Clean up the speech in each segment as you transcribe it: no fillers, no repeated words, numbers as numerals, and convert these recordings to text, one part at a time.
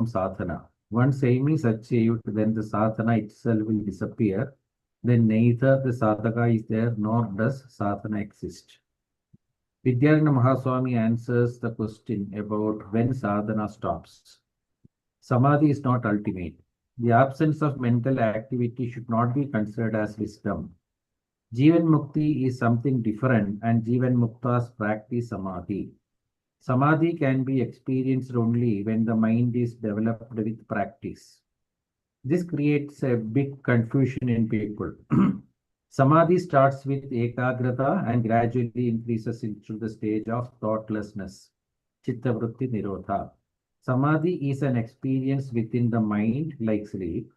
sadhana. Once aim is achieved, then the sadhana itself will disappear. Then neither the sadhaka is there nor does sadhana exist. Vidyaranya Mahaswami answers the question about when sadhana stops. Samadhi is not ultimate. The absence of mental activity should not be considered as wisdom. Jivanmukti is something different, and Jivanmuktas practice Samadhi. Samadhi can be experienced only when the mind is developed with practice. This creates a big confusion in people. Samadhi starts with ekagrata and gradually increases into the stage of thoughtlessness, chittavritti nirodha. Samadhi is an experience within the mind like sleep.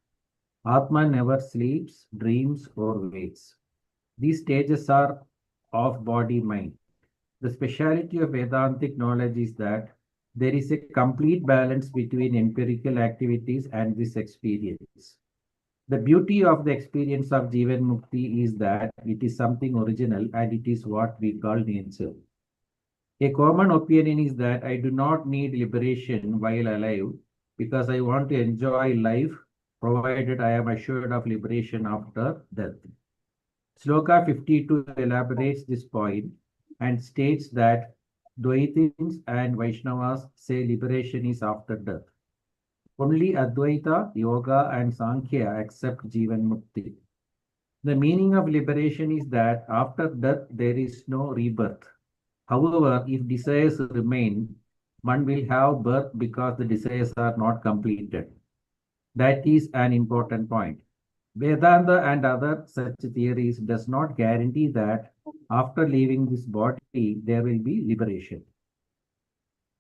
Atman never sleeps, dreams, or wakes. These stages are of body-mind. The speciality of Vedantic knowledge is that there is a complete balance between empirical activities and this experience. The beauty of the experience of Jivanmukti is that it is something original and it is what we call nature. A common opinion is that I do not need liberation while alive because I want to enjoy life provided I am assured of liberation after death. Sloka 52 elaborates this point and states that Dvaitins and Vaishnavas say liberation is after death. Only Advaita, Yoga, and Sankhya accept Jivanmukti. The meaning of liberation is that after death there is no rebirth. However, if desires remain, one will have birth because the desires are not completed. That is an important point. Vedanta and other such theories does not guarantee that after leaving this body, there will be liberation.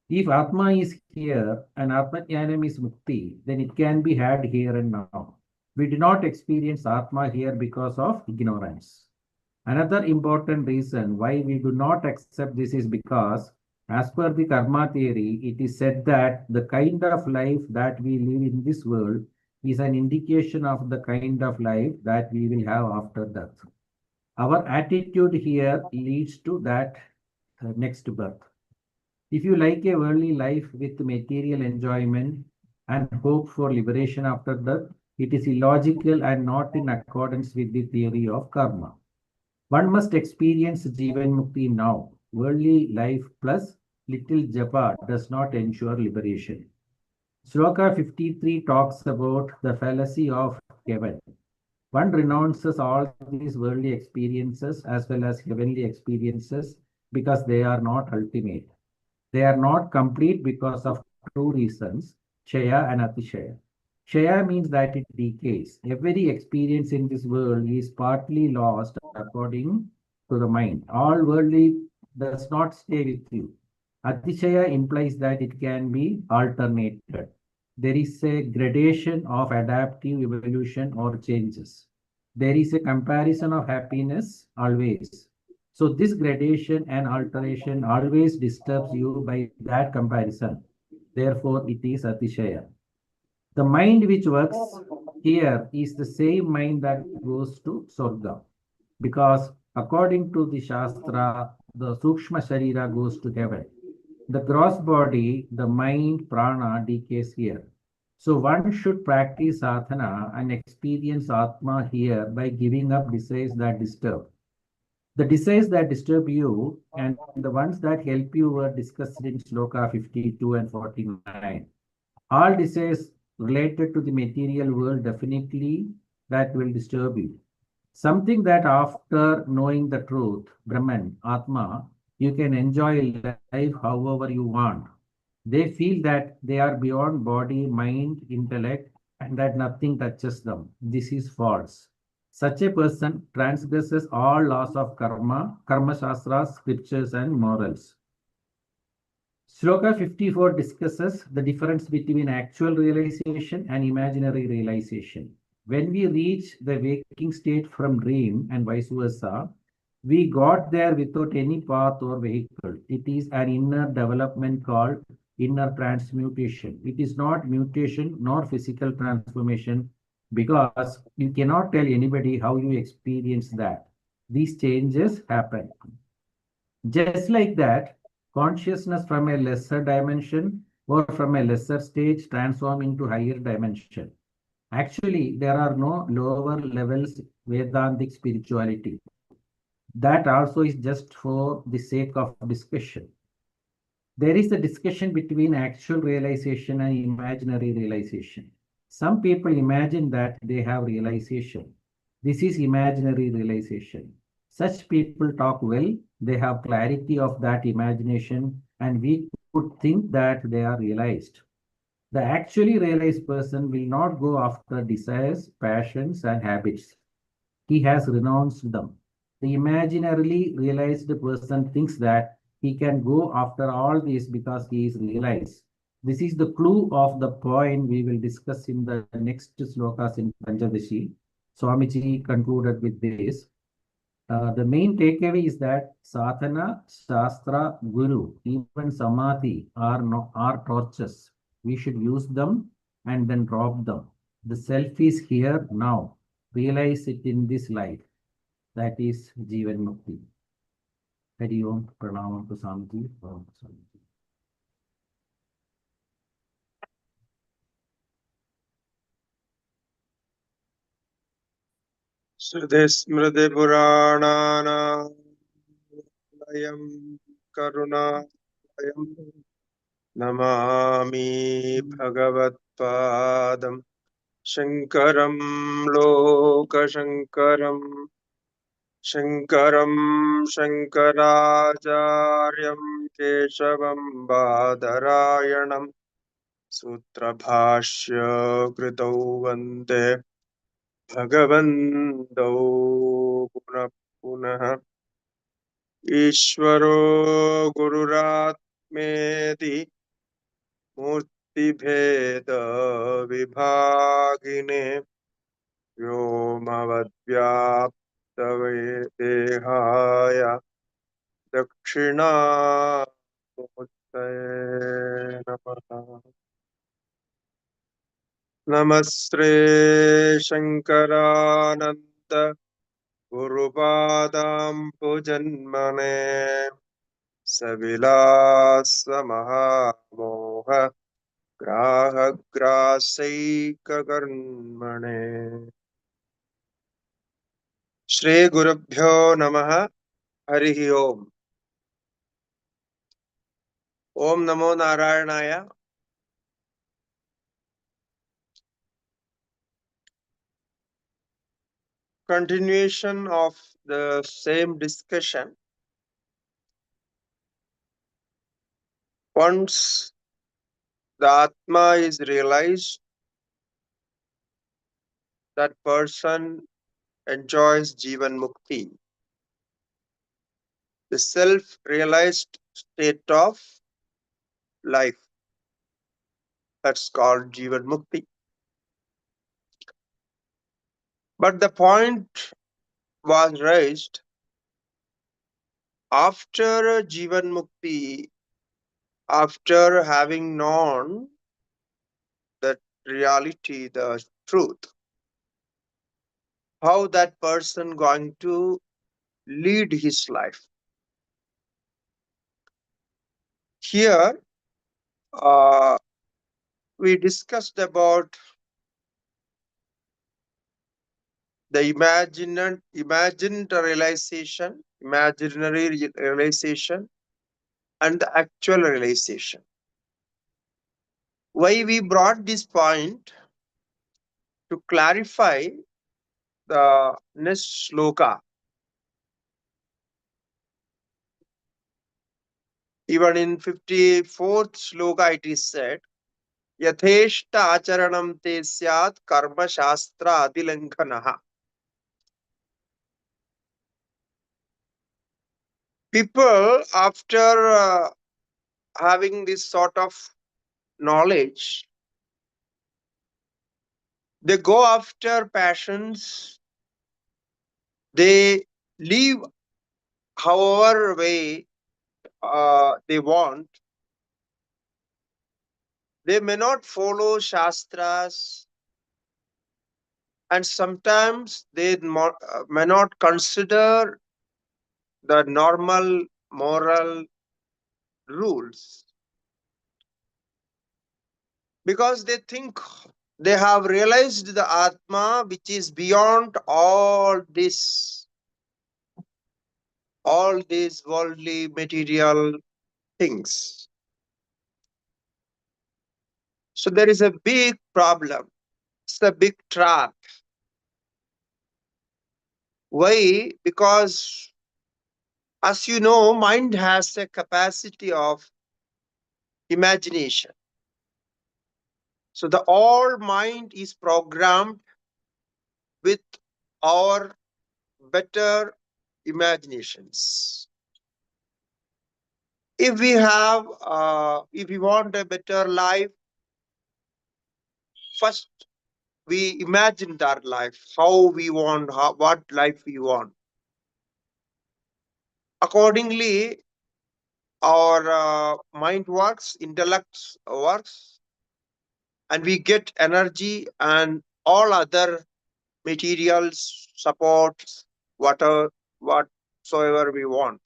If Atma is here and Atmajnanam is Mukti, then it can be had here and now. We do not experience Atma here because of ignorance. Another important reason why we do not accept this is because, as per the karma theory, it is said that the kind of life that we live in this world is an indication of the kind of life that we will have after death. Our attitude here leads to that next birth. If you like a worldly life with material enjoyment and hope for liberation after death, it is illogical and not in accordance with the theory of karma. One must experience Jivanmukti now. Worldly life plus little japa does not ensure liberation. Sloka 53 talks about the fallacy of heaven. One renounces all these worldly experiences as well as heavenly experiences because they are not ultimate. They are not complete because of two reasons, Kshaya and Atishaya. Kshaya means that it decays. Every experience in this world is partly lost according to the mind. All worldly does not stay with you. Atishaya implies that it can be alternated. There is a gradation of adaptive evolution or changes. There is a comparison of happiness always. So this gradation and alteration always disturbs you by that comparison. Therefore, it is Atishaya. The mind which works here is the same mind that goes to Swarga. Because according to the Shastra, the Sukshma Sharira goes to heaven. The gross body, the mind, prana, decays here. So one should practice sadhana and experience Atma here by giving up desires that disturb. The desires that disturb you and the ones that help you were discussed in Sloka 52 and 49. All desires related to the material world definitely that will disturb you. Something that after knowing the truth, Brahman, Atma, you can enjoy life however you want. They feel that they are beyond body, mind, intellect, and that nothing touches them. This is false. Such a person transgresses all laws of karma, karma shastras, scriptures, and morals. Sloka 54 discusses the difference between actual realization and imaginary realization. When we reach the waking state from dream and vice versa, we got there without any path or vehicle. It is an inner development called inner transmutation. It is not mutation nor physical transformation because you cannot tell anybody how you experience that. These changes happen. Just like that, consciousness from a lesser dimension or from a lesser stage transform into higher dimension. Actually, there are no lower levels Vedantic spirituality. That also is just for the sake of discussion. There is a discussion between actual realization and imaginary realization. Some people imagine that they have realization. This is imaginary realization. Such people talk well, they have clarity of that imagination, and we could think that they are realized. The actually realized person will not go after desires, passions, and habits. He has renounced them. The imaginarily realized person thinks that he can go after all this because he is realized. This is the clue of the point we will discuss in the next slokas in Panchadashi. Swamiji concluded with this. The main takeaway is that sadhana, shastra, guru, even samadhi are torches. We should use them and then drop them. The self is here now. Realize it in this life. That is Jivanmukti. Hari Om, Pranamam to Swamiji. Om Swamiji. Smriti Purana Layam Karuna Namami Bhagavat Padam Shankaram Loka Shankaram Shankaram Shankaracharyam Keshavam Badarayanam Sutra Bhashya Kritau Vande Bhagavantau Punah Punah Ishvaro Gururatmeti Murti Bheda Vibhagine Vyomavadvyaptave Dehaya Dakshina Namaha Namaste Shankarananda Gurupadam Pujanmane Savilasa Mahamoha Graha Grasaika Karmane Shri Gurubhyo Namaha Harihi Om Om Namo Narayanaya. Continuation of the same discussion. Once the Atma is realized, that person enjoys Jivanmukti, the self-realized state of life. That's called Jivanmukti. But the point was raised after Jivanmukti, after having known the reality, the truth, how that person going to lead his life. Here, we discussed about the imagined realization, imaginary realization, and the actual realization. Why we brought this point? To clarify the next sloka. Even in 54th sloka it is said, Yatheṣṭācaraṇam te syat karma Śāstrātilaṅghanaḥ. People, after having this sort of knowledge, they go after passions, they live however way they want. They may not follow Shastras, and sometimes they may not consider the normal moral rules. because they think they have realized the Atma which is beyond all these worldly material things. So there is a big problem. It's a big trap. Why? Because, as you know, mind has a capacity of imagination. So the all mind is programmed with our better imaginations. If if we want a better life, first we imagine our life, how we want, what life we want. Accordingly, our mind works, intellect works, and we get energy and all other materials, supports, whatsoever we want.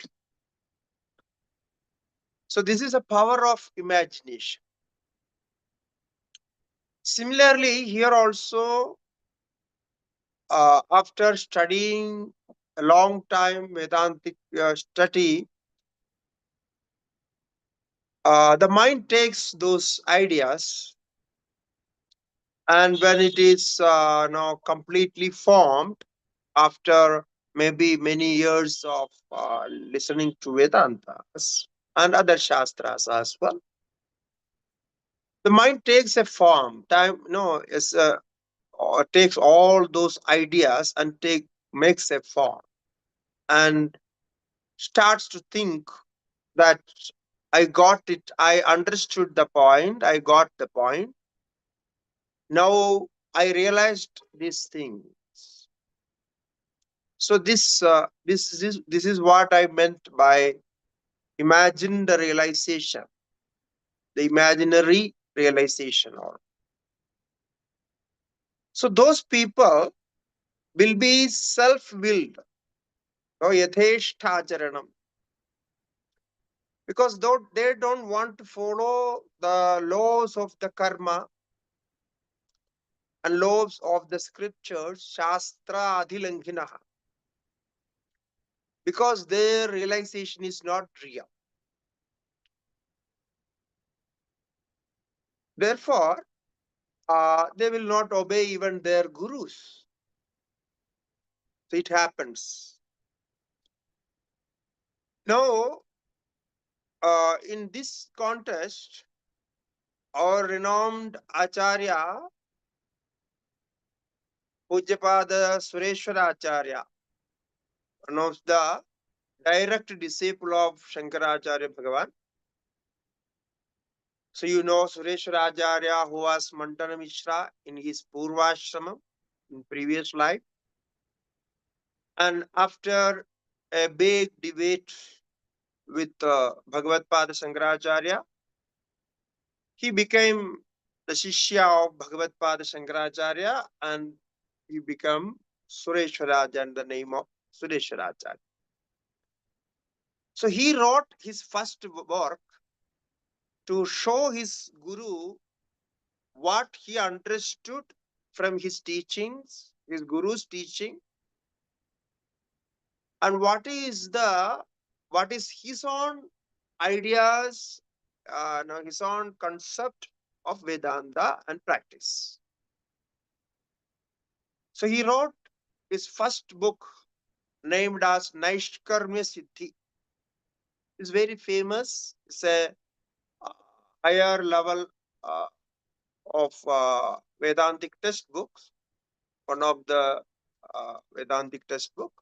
So this is a power of imagination. Similarly, here also, after studying a long time Vedantic study, the mind takes those ideas, and when it is now completely formed after maybe many years of listening to Vedantas and other Shastras as well, the mind takes a form. Time no is takes all those ideas and makes a form and starts to think that I got it, I understood the point, I got the point. Now I realized these things. So this is what I meant by imagine the realization, the imaginary realization. Or so those people will be self-willed, or Yatheṣṭācaraṇam, because though they don't want to follow the laws of the karma and laws of the scriptures, Śāstrātilaṅghanaḥ, because their realization is not real. Therefore, they will not obey even their gurus. So it happens. Now, in this context, our renowned Acharya, Pujyapada Suresvaracharya, one of the direct disciple of Shankaracharya Bhagavan. So you know Suresvaracharya, who was Mantana Mishra in his Purvashramam in previous life. And after a big debate with Bhagavad-pada Shankaracharya, he became the Shishya of Bhagavad-pada Shankaracharya, and he became Suresvaracharya in the name of Suresvaracharya. So he wrote his first work to show his guru what he understood from his teachings, his guru's teaching, and what is his own ideas, his own concept of Vedanta and practice. So he wrote his first book named as Naishkarmya Siddhi. It's very famous. It's a higher level of Vedantic textbooks. One of the Vedantic textbook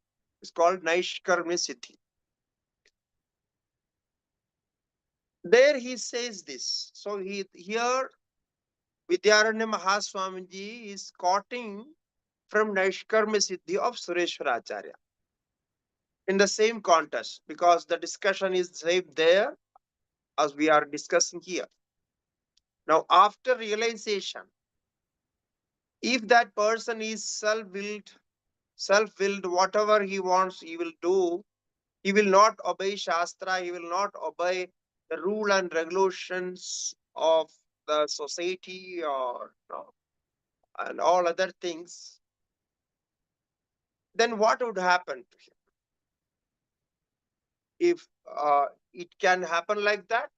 is called Naishkarmya Siddhi. There he says this. So here Vidyaranya Mahaswamiji is quoting from Naishkarmya Siddhi of Suresvaracharya in the same context, because the discussion is same there as we are discussing here. Now, after realization, if that person is self-willed, whatever he wants, he will do. He will not obey Shastra. He will not obey the rule and regulations of the society or and all other things, then what would happen to him? If it can happen like that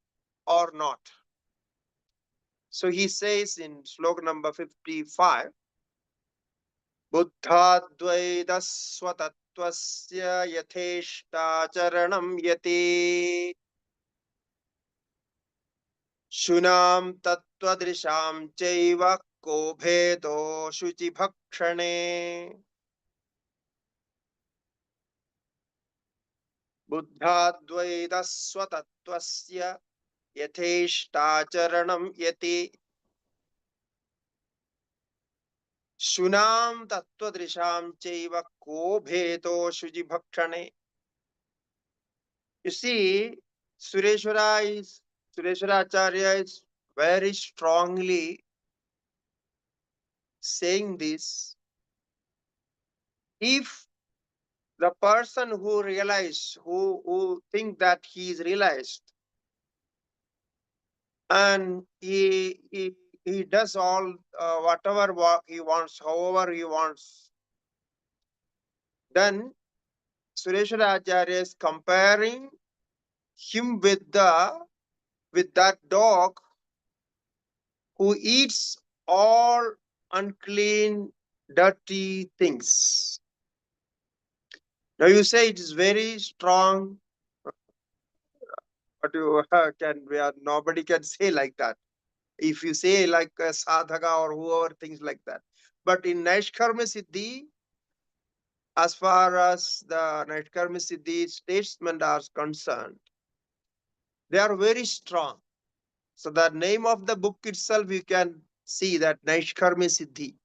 or not. So he says in sloka number 55, Buddhadvaita swatatvasya yatheṣṭācaraṇam yate shunam tattvadrisham chaiva ko bhedo shuchi bhakshane. Buddhadvaita swatatvasya yatheṣṭācaraṇam yate shunam tattvadrisham chaiva ko bhedo shuchi bhakshane. You see, Suresvaracharya is very strongly saying this. If the person who realized, who think that he is realized, and he does all whatever he wants, however he wants, then Suresvaracharya is comparing him with that dog who eats all unclean, dirty things. Now you say it is very strong, but you nobody can say like that. If you say like a sadhaka or whoever, things like that. But in Naishkarmya Siddhi, as far as the Naishkarmya Siddhi statesmen are concerned, they are very strong. So the name of the book itself, you can see that Naishkarmya Siddhi.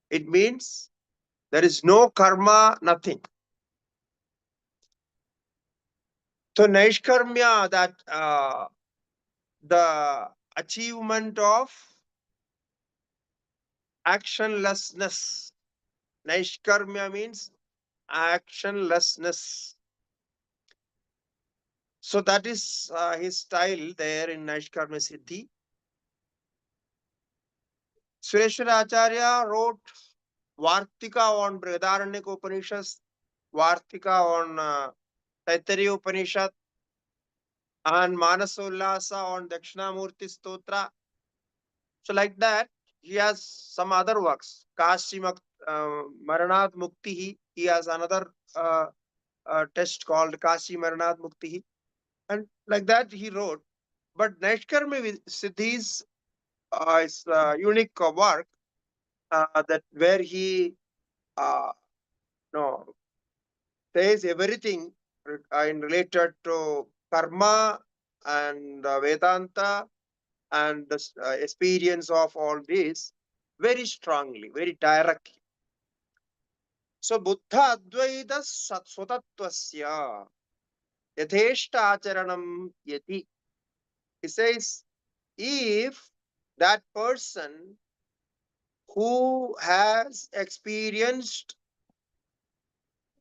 It means there is no karma, nothing. So Naishkarmya, that the achievement of actionlessness. Naishkarmya means actionlessness. So that is his style there in Naishkarmya Siddhi. Suresvaracharya wrote Vartika on Vedantic Upanishads, Vartika on Taittiriya Upanishad, and Manasollasa on Dakshinamurti Stotra. So like that, he has some other works. Kashi Maranat Mukti. He has another text called Kashi Maranat Mukti. And like that he wrote. But Naishkarmya Siddhi's is a unique work that where he no, says everything in related to karma and Vedanta and the experience of all this very strongly, very directly. So Buddha Advaita Swatattvasya Yatheṣṭācaraṇam yati. He says, if that person who has experienced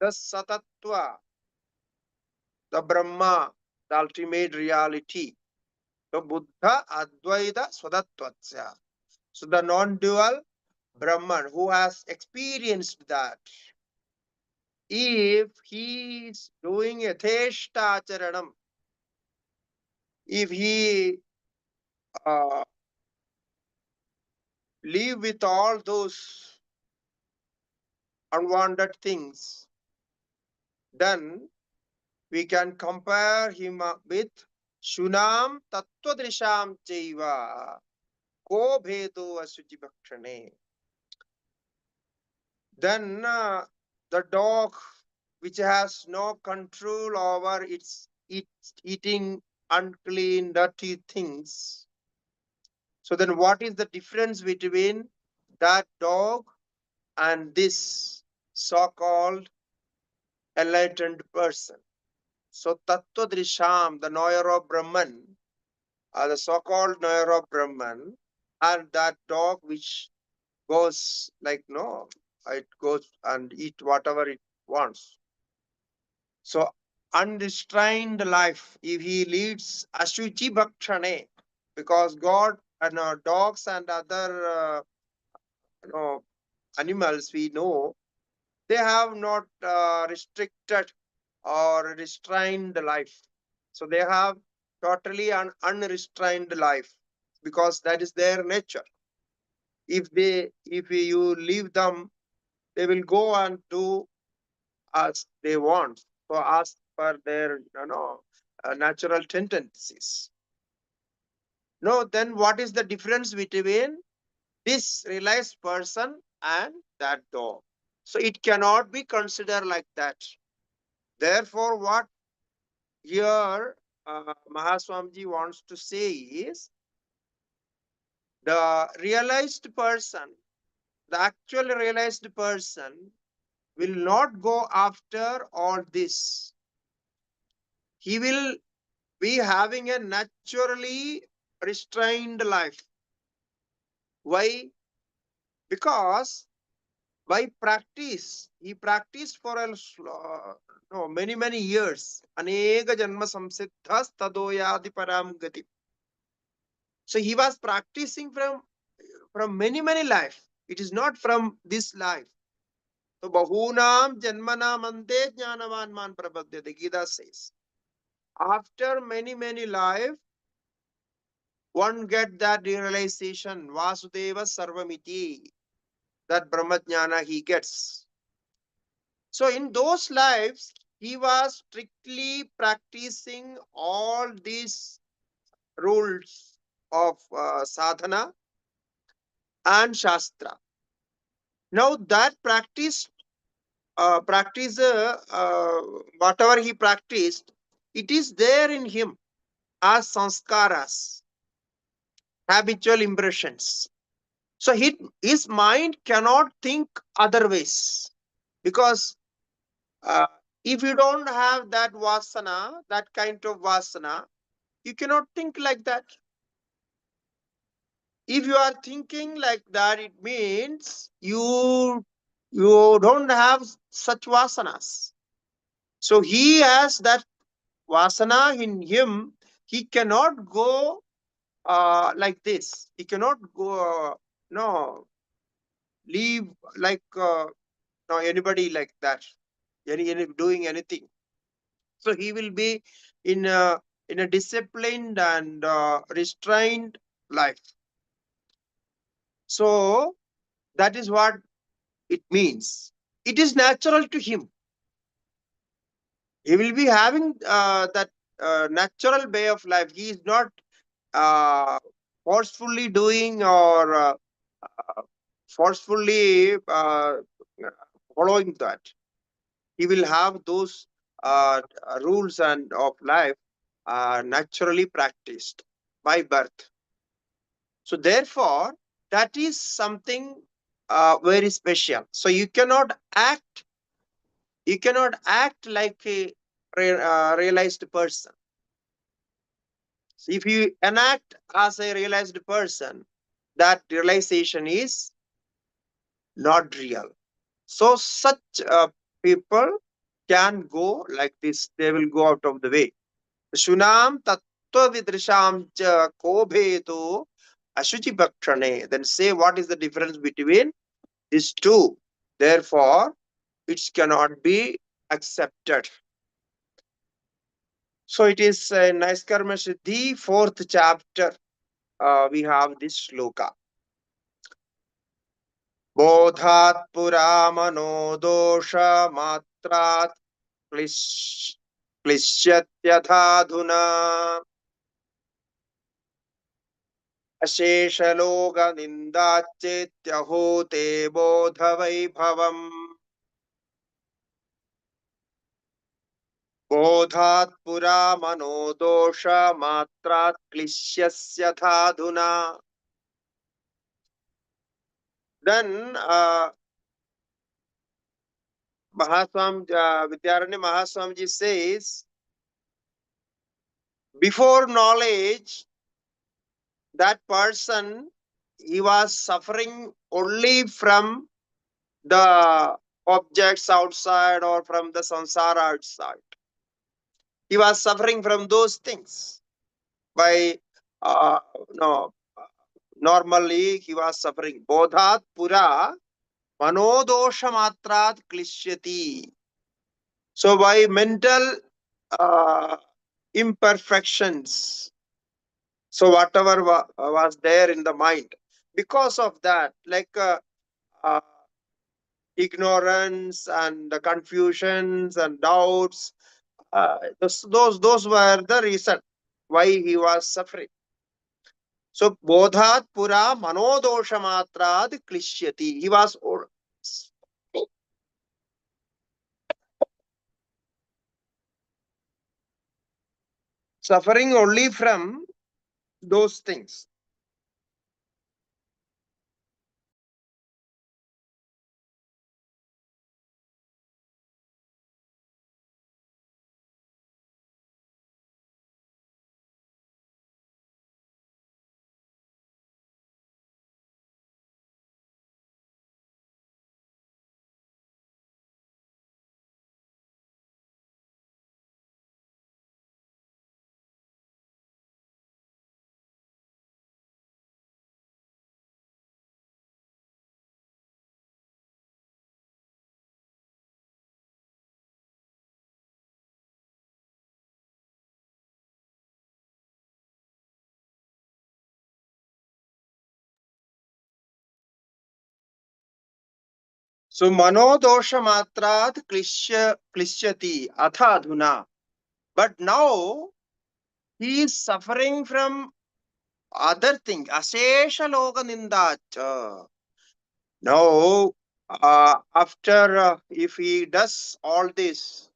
the Satattva, the Brahma, the ultimate reality, the Buddha Advaita Swatattvasya. So the non-dual Brahman who has experienced that, if he is doing Yatheṣṭācaraṇam, if he live with all those unwanted things, then we can compare him with Shunam Tattvadrisham Chaiva Ko Bhedo Asuchi Bhakshane. Then the dog which has no control over its eating unclean, dirty things. So then what is the difference between that dog and this so-called enlightened person? So Tattvadrisham, the knower of Brahman, the so-called knower of Brahman, and that dog which goes like, no, it goes and eat whatever it wants. So unrestrained life, if he leads Ashuchi Bhakshane, because God dogs and other you know, animals we know, they have not restricted or restrained life. So they have totally an unrestrained life because that is their nature. If you leave them, they will go and do as they want, so as per their natural tendencies. No, then what is the difference between this realized person and that dog? So it cannot be considered like that. Therefore, what here Mahaswamiji wants to say is the realized person, the actual realized person will not go after all this. He will be having a naturally restrained life. Why? Because by practice, he practiced for many years. Aneka janma samsiddhas tadoyadi param gati. So he was practicing from many life. It is not from this life. So bahunam janmanam ante jnanavan man prapadyate, Gita says. After many life, one get that realization, Vasudeva Sarvamiti, that Brahmajnana he gets. So in those lives, he was strictly practicing all these rules of sadhana and shastra. Now that whatever he practiced, it is there in him as samskaras, habitual impressions. So his mind cannot think otherwise, because uh, if you don't have that vasana, that kind of vasana, you cannot think like that. If you are thinking like that, it means you don't have such vasanas. So he has that vasana in him. He cannot go like this. He cannot go no leave like no anybody like that. Doing anything. So he will be in a disciplined and restrained life. So that is what it means. It is natural to him. He will be having that natural way of life. He is not uh, forcefully doing or forcefully following that. He will have those rules and of life naturally practiced by birth. So therefore, that is something very special. So you cannot act like a realized person. So if you enact as a realized person, that realization is not real. So such people can go like this. They will go out of the way. Shunam tattva vidrisham cha ko bhedo ashuchi bhakshane. Then say what is the difference between these two. Therefore, it cannot be accepted. So it is Naishkarmya Siddhi, 4th chapter. We have this shloka. Bodhat pura mano dosha matrat क्लिश्यत्यथाधुना अशेषलोक निन्दाच्चेत्यहो ते बोधवैभवम् बोधात् पुरा मनो दोष मात्रात् क्लिश्यस्यथाधुना. Then Vidyaranya Mahaswamiji says, before knowledge, that person, he was suffering only from the objects outside or from the samsara outside. He was suffering from those things by no normally he was suffering. Bodhat pura manodosha matrat klishyati. So by mental imperfections, so whatever was there in the mind, because of that, like uh, ignorance and the confusions and doubts, those were the reason why he was suffering. So bodhat pura manodosha matrad klishyati. He was suffering only from those things. So manodosha matrat klishyati athadhuna. But now he is suffering from other thing. Asesha loga nindacha. Now, after if he does all this,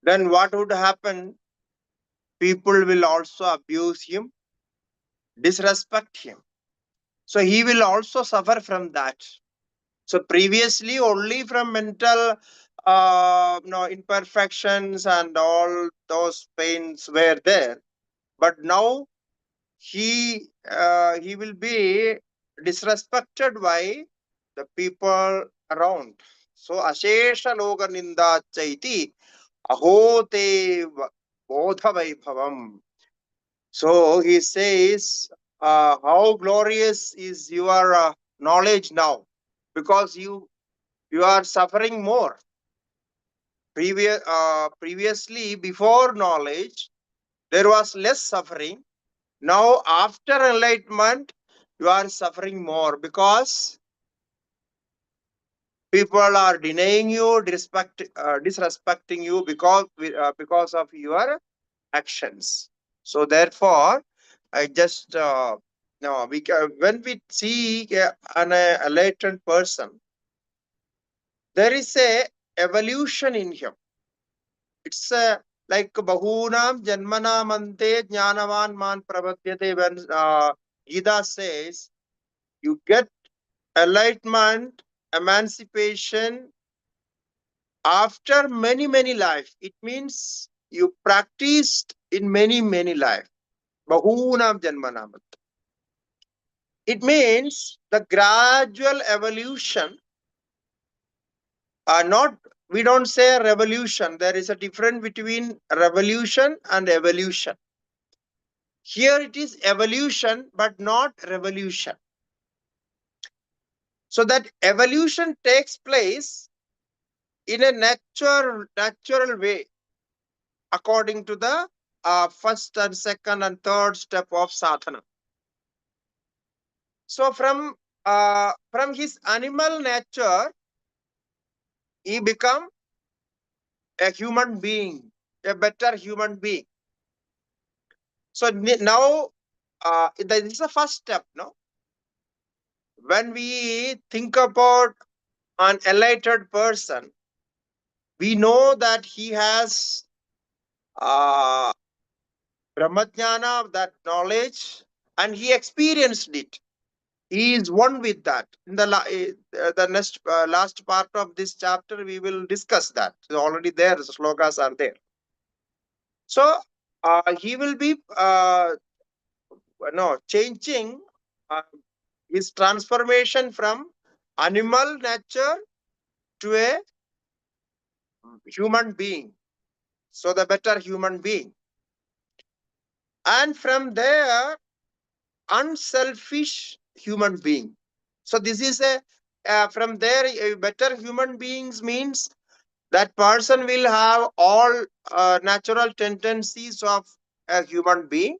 then what would happen? People will also abuse him, disrespect him. So he will also suffer from that. So previously, only from mental imperfections and all those pains were there. But now he will be disrespected by the people around. So ashesha loga ninda chaiti ahote bodha vaibhavam. So he says, how glorious is your knowledge now, because you are suffering more. Previously, before knowledge, there was less suffering. Now, after enlightenment, you are suffering more because people are denying you, disrespecting you because of your actions. So, therefore, I just no, when we see an enlightened person, there is a evolution in him. It's like bahunam janmanam ante jnanavan man prapadyate. When Gita says you get enlightenment, emancipation after many life. It means you practiced in many life. Bahunam janmanam. It means the gradual evolution. Not We don't say revolution. There is a difference between revolution and evolution. Here it is evolution, but not revolution. So that evolution takes place in a natural way, according to the first and second and third step of sadhana. So from his animal nature, he become a human being, a better human being. So now this is the first step. No, when we think about an enlightened person, we know that he has uh, Brahmajnana, that knowledge, and he experienced it. He is one with that. In the next last part of this chapter, we will discuss that. It's already there. The slokas are there. So he will be changing uh, his transformation from animal nature to a human being. So the better human being. And from there, unselfish human being. So this is from there, a better human beings means that person will have all natural tendencies of a human being,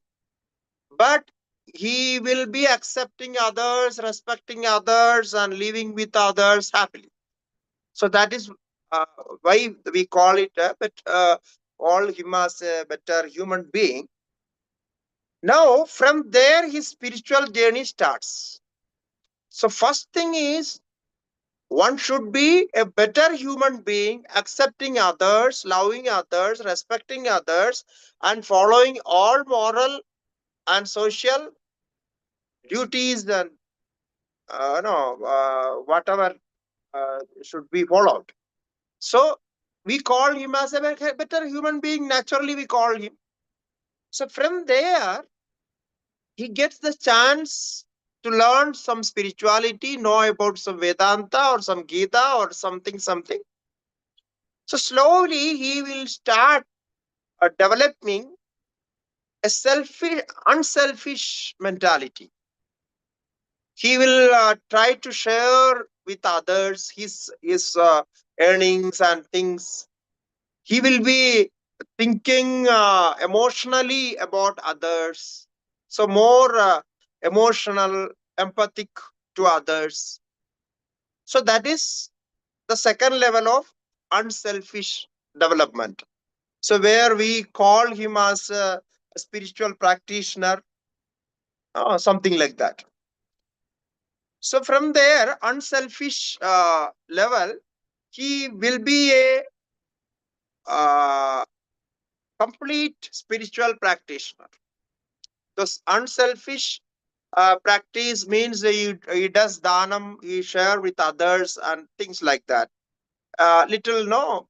but he will be accepting others, respecting others, and living with others happily. So that is uh, why we call it call him as a better human being. Now, from there, his spiritual journey starts. So, first thing is one should be a better human being, accepting others, loving others, respecting others, and following all moral and social duties and no whatever should be followed. So we call him as a better human being. Naturally, we call him. So from there, he gets the chance to learn some spirituality, know about some Vedanta or some Gita or something, something. So slowly he will start developing a selfish, unselfish mentality. He will try to share with others his earnings and things. He will be thinking emotionally about others. So more emotional, empathic to others. So that is the second level of unselfish development. So where we call him as a spiritual practitioner, something like that. So from there, unselfish level, he will be a complete spiritual practitioner. Thus, unselfish practice means he does dhanam, he share with others and things like that. Little no,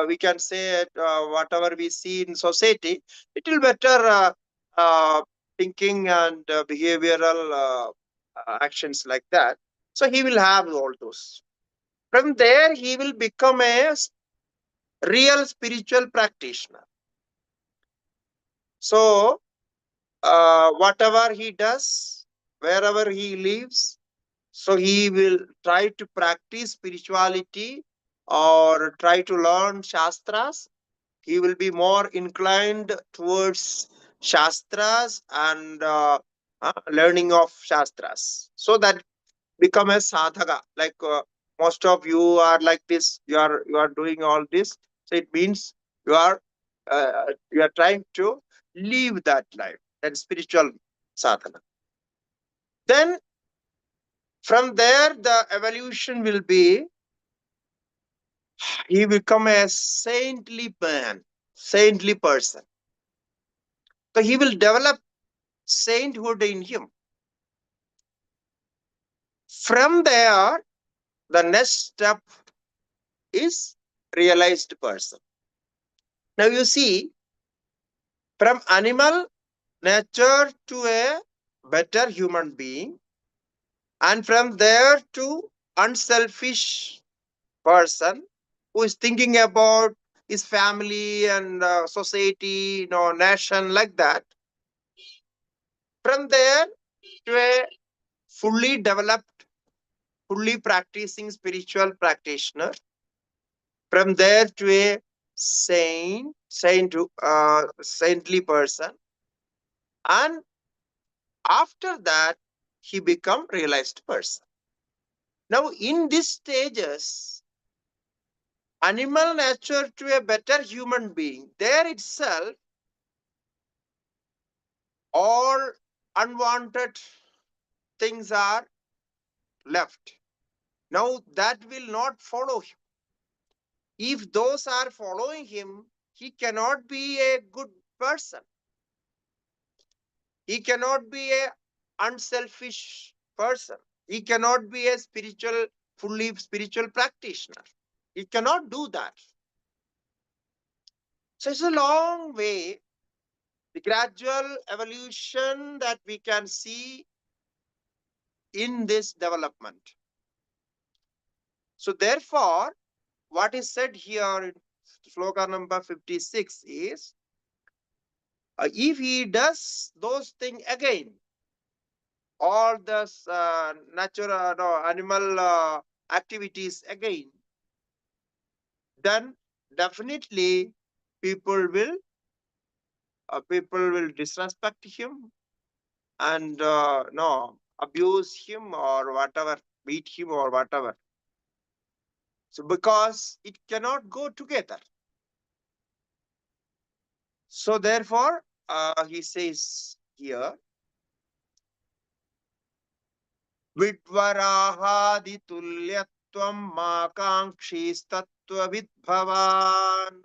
we can say whatever we see in society, little better uh, thinking and behavioral actions like that. So he will have all those. From there, he will become a real spiritual practitioner. So whatever he does, wherever he lives, so he will try to practice spirituality or try to learn Shastras. He will be more inclined towards Shastras and learning of Shastras. So that become a sadhaka. Like most of you are like this. You are doing all this. So it means you are trying to live that life, that spiritual sadhana. Then from there, the evolution will be he become a saintly man, saintly person. So he will develop sainthood in him. From there, the next step is realized person. Now you see, from animal nature to a better human being, and from there to unselfish person who is thinking about his family and society, nation, like that. From there to a fully developed, fully practicing spiritual practitioner. From there to a saintly person, and after that he become realized person. Now in these stages, animal nature to a better human being, there itself all unwanted things are left. Now that will not follow him. If those are following him, he cannot be a good person. He cannot be a unselfish person. He cannot be a fully spiritual practitioner. He cannot do that. So it's a long way, the gradual evolution that we can see in this development. So therefore, what is said here in sloka number 56 is, if he does those things again, all the natural, no, animal activities again, then definitely people will disrespect him and no, abuse him or whatever, beat him or whatever. So because it cannot go together. So therefore, he says here, Vidvarahadi tulyatvam makankshis-tattva vidbhavan.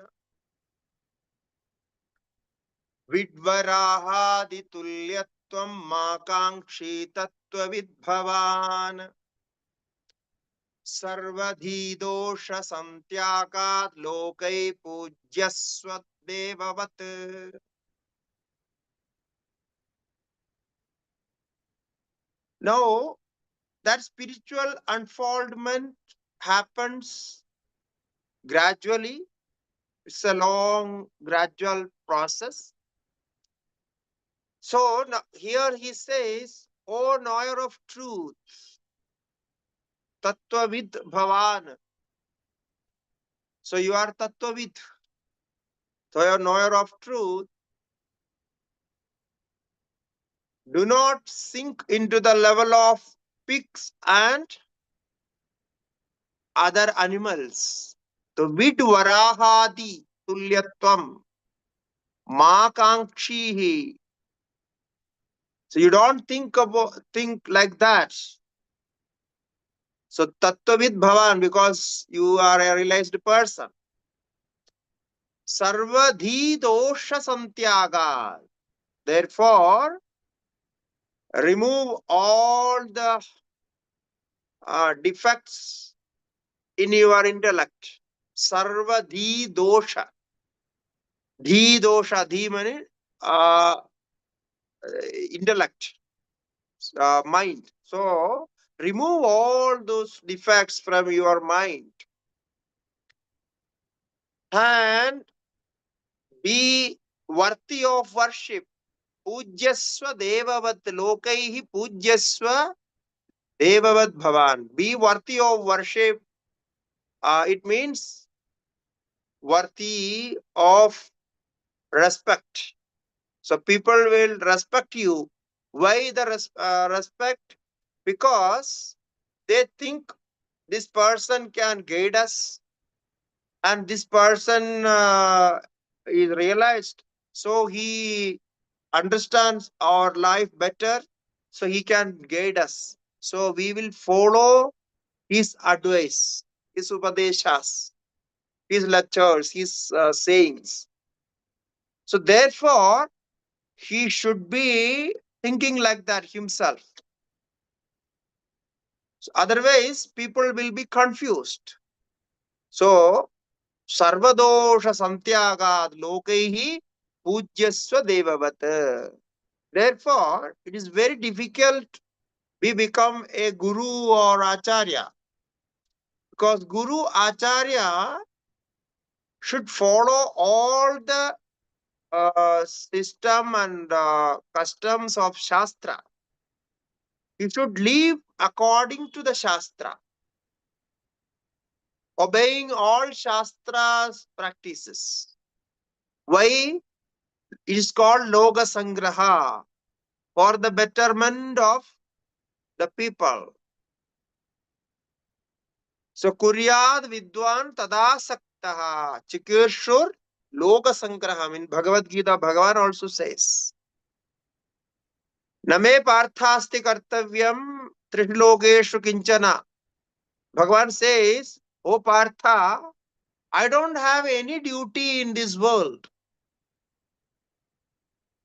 Vidvarahadi tulyatvam makankshi-tattva vidbhavan. Sarvadhi dosha santyakat lokai pujyasvat devavat. Now, that spiritual unfoldment happens gradually. It's a long, gradual process. So now, here he says, O knower of truth, Tattvavid Bhavan. So you are Tattvavid. So you are knower of truth. Do not sink into the level of pigs and other animals. So Vidvarahadi Tulyatvam Makangshihi. So you don't think like that. So Tattvavid Bhavan, because you are a realized person. Sarvadhi dosha santyaga. Therefore, remove all the defects in your intellect. Sarvadhi dosha. Dhi dosha. Dhi means intellect, mind. So, remove all those defects from your mind and be worthy of worship. Pujyasva devavat lokaihi pujyasva devavat bhavan. Be worthy of worship. It means worthy of respect. So people will respect you. Why the respect? Because they think this person can guide us and this person is realized. So he understands our life better. So he can guide us. So we will follow his advice, his upadeshas, his lectures, his sayings. So therefore, he should be thinking like that himself. So otherwise, people will be confused. So, sarvadosha santyagad lokaihi pujyasva devavat. Therefore, it is very difficult we become a guru or acharya. Because guru acharya should follow all the system and customs of Shastra. He should live according to the Shastra, obeying all Shastra's practices. Why? It is called Loga Sangraha, for the betterment of the people. So, Kuryad Vidwan Tadasaktaha Chikirshur Loga Sangraham. In Bhagavad Gita, Bhagavan also says, Name Parthasti Kartavyam Trilogeshu Kinchana. Bhagavan says, O Partha, I don't have any duty in this world.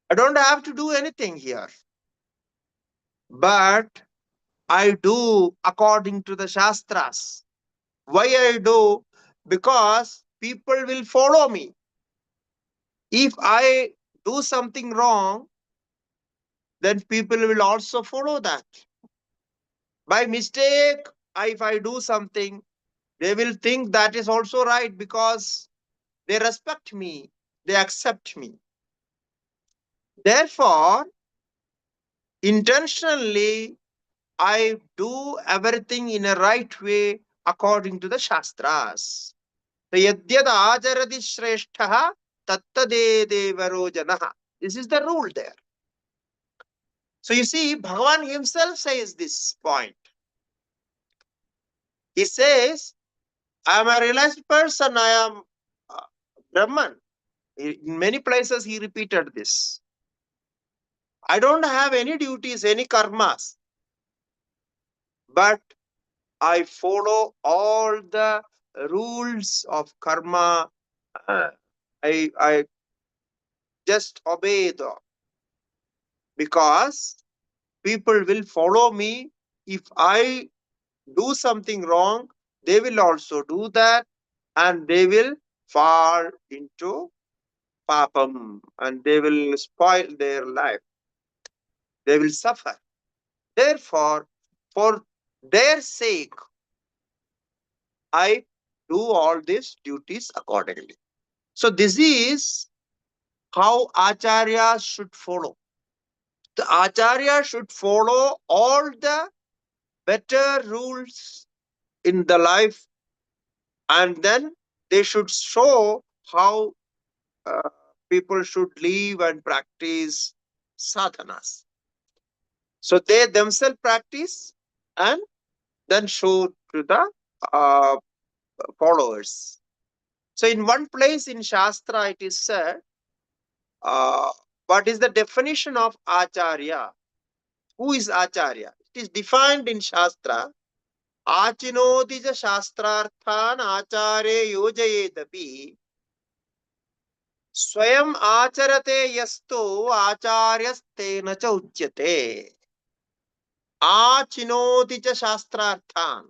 I don't have to do anything here. But I do according to the Shastras. Why I do? Because people will follow me. If I do something wrong, then people will also follow that. By mistake, if I do something, they will think that is also right because they respect me, they accept me. Therefore, intentionally I do everything in a right way according to the Shastras. Yadyad ajarati shresthaha tattadedevaro janaha. This is the rule there. So you see, Bhagavan himself says this point. He says, I am a realized person, I am Brahman. In many places he repeated this. I don't have any duties, any karmas, but I follow all the rules of karma. I just obey them because people will follow me. If I do something wrong, they will also do that and they will fall into papam and they will spoil their life. They will suffer. Therefore, for their sake, I do all these duties accordingly. So this is how Acharya should follow. The Acharya should follow all the better rules in the life and then they should show how uh, people should live and practice sadhanas. So they themselves practice and then show to the uh, followers. So in one place in Shastra it is said, uh, what is the definition of Acharya? Who is Acharya? It is defined in Shastra. Achinoti ja shastrarthan acharye yojayedapi स्वयं आचरते यस्तो आचार्यस्तेन च उच्यते आचिनोति च शास्त्रार्थान्.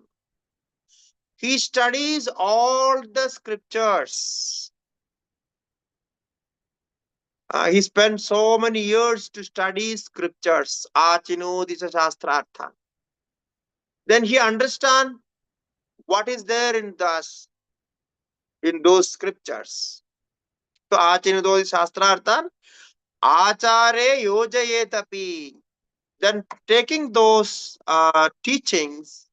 He studies all the scriptures. He spent so many years to study scriptures. Achinoti च शास्त्रार्थान्. Then he understands what is there in those scriptures. So achinoti शास्त्रार्थान् acharye yojayetapi. Then taking those teachings,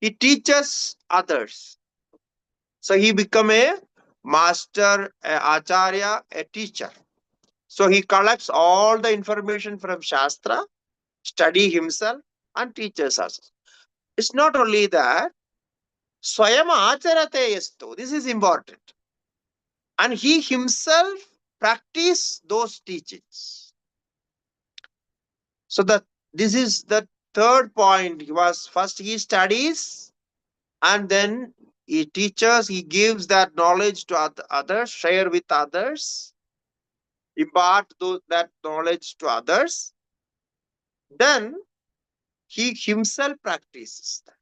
he teaches others. So he become a master, a acharya, a teacher. So he collects all the information from Shastra, study himself and teaches us. It's not only that, swayam acharate yastu. This is important. And he himself practice those teachings. So this is the third point. He studies and then he teaches, he gives that knowledge to others, share with others, impart that knowledge to others. Then he himself practices that.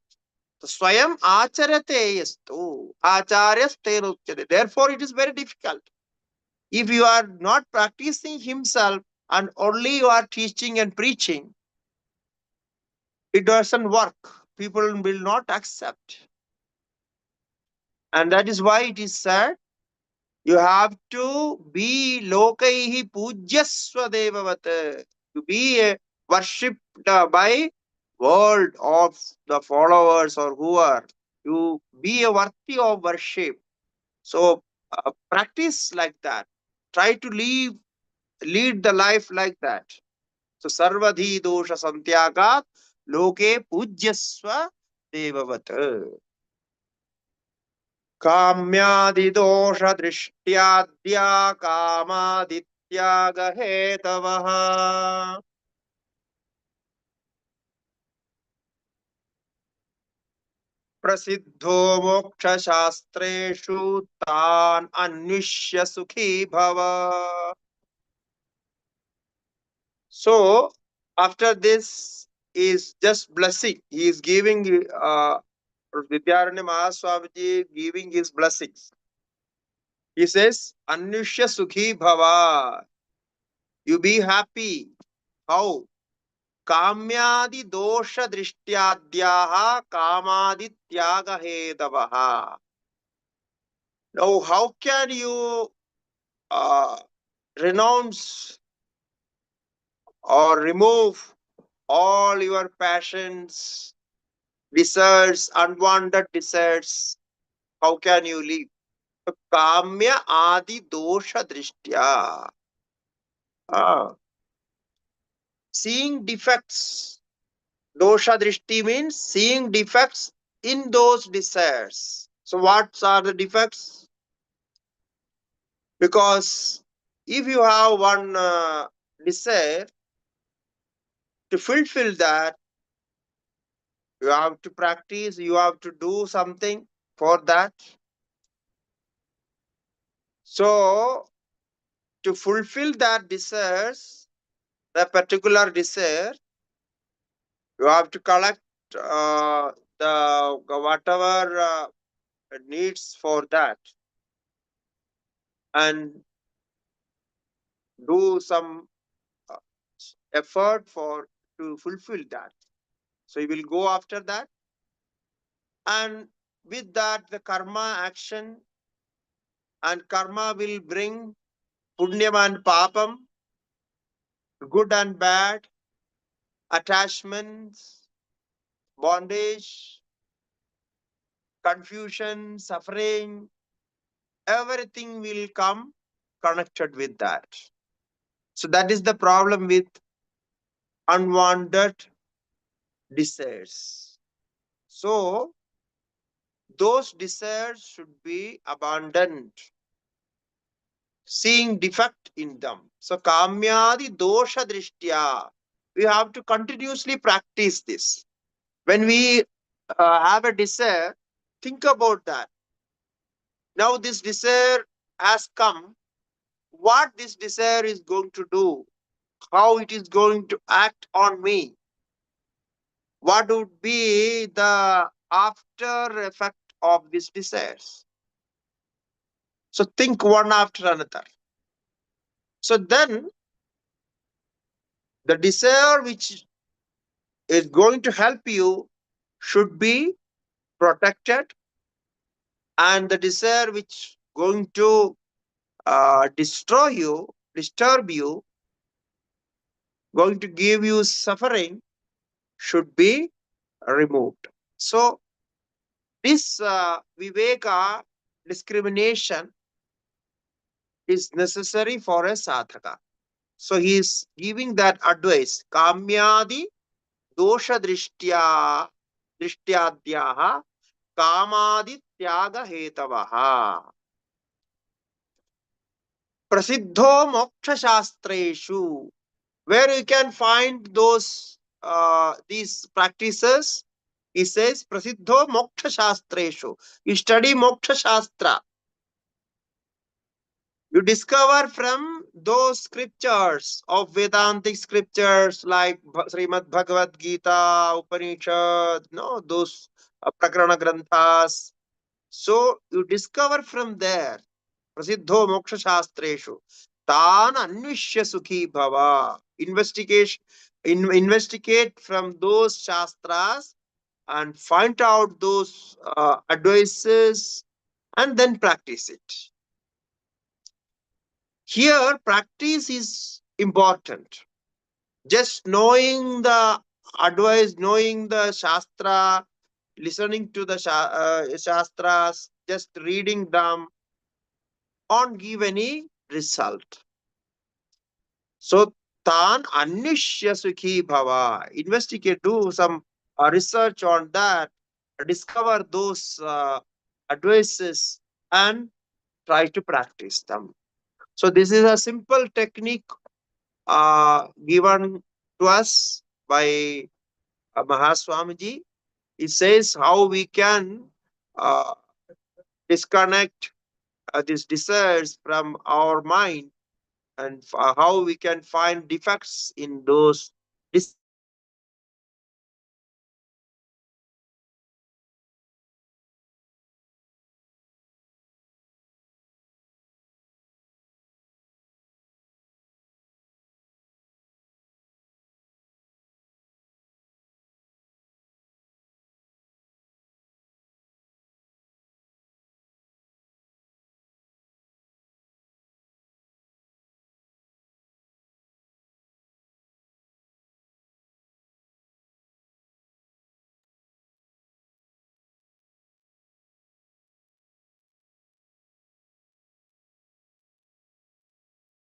So, swayam acharate yastu, acharyastena uchyate. Therefore, it is very difficult. If you are not practicing himself and only you are teaching and preaching, it doesn't work. People will not accept. And that is why it is said, you have to be lokaihi pujyasva devavat. To be worshipped by world of the followers or who are. You be a worthy of worship. So practice like that. Try to lead the life like that. So sarvadhi dosha santyagat loke pujyasva devavat. काम्यादिदोषदृष्ट्याद्या कामादित्यागहेतवः प्रसिद्धो मोक्षशास्त्रेषु तान् अन्विष्य सुखी भव. So after this is just blessing. He is giving Vidyaranya Mahaswamiji giving his blessings. He says, Annushya Sukhi Bhava. You be happy. How? Kamyadi dosha drishtyaadyaha kamadi tyaga hedavaha. Now, how can you renounce or remove all your passions, desires, unwanted desires, how can you live? So, Kamya Adi Dosha Drishtya. Ah, seeing defects. Dosha Drishti means seeing defects in those desires. So, what are the defects? Because if you have one desire, to fulfill that, you have to practice, you have to do something for that. So, to fulfill that desires, the particular desire, you have to collect the whatever needs for that and do some uh, effort for to fulfill that. So you will go after that, and with that the karma action, and karma will bring punyam and papam, good and bad, attachments, bondage, confusion, suffering, everything will come connected with that. So that is the problem with unwanted desires. So those desires should be abandoned, seeing defect in them. So kamyadi dosha drishtya, we have to continuously practice this. When we have a desire, think about that. Now this desire has come, what this desire is going to do, how it is going to act on me, what would be the after effect of these desires. So think one after another. So then the desire which is going to help you should be protected, and the desire which going to destroy you, disturb you, going to give you suffering should be removed. So this Viveka discrimination is necessary for a sadhaka. So he is giving that advice. Kamyadi dosha drishtyaadyaha kamadi tyaga hetavaha. Prasiddho moksha shastreshu. Where you can find those these practices? He says Prasiddho moksha shastreshu. You study moksha shastra. You discover from those scriptures of Vedantic scriptures like Srimad Bhagavad Gita, Upanishad, no, those Prakarana Granthas. So you discover from there, Prasiddho Moksha Shastreshu, Tan Anvishya Sukhi Bhava. Investigate from those Shastras and find out those advices and then practice it. Here, practice is important. Just knowing the advice, knowing the Shastra, listening to the Shastras, just reading them, won't give any result. So, tan anishya sukhi bhava. Investigate, do some research on that, discover those advices, and try to practice them. So, this is a simple technique given to us by Mahaswamiji. He says how we can uh, disconnect these desires from our mind, and how we can find defects in those desires and practice them. So this is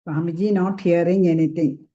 Swamiji not hearing anything.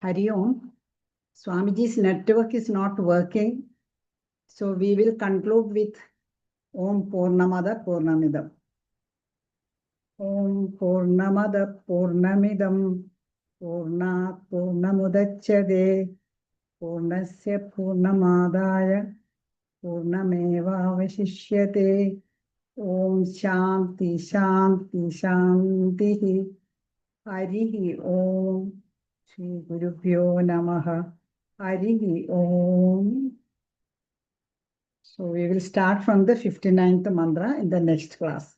Hari Om. Swamiji's network is not working. So we will conclude with Om Purnamada Purnamidam. Om Purnamada Purnamidam Purnat Purnamudachyate Purnasya Purnamadaya Purnamevavashishyate. Om Shanti Shanti Shanti. Harihi Om. Shri Gurubhyo Namaha. Harihi Om. So we will start from the 59th mantra in the next class.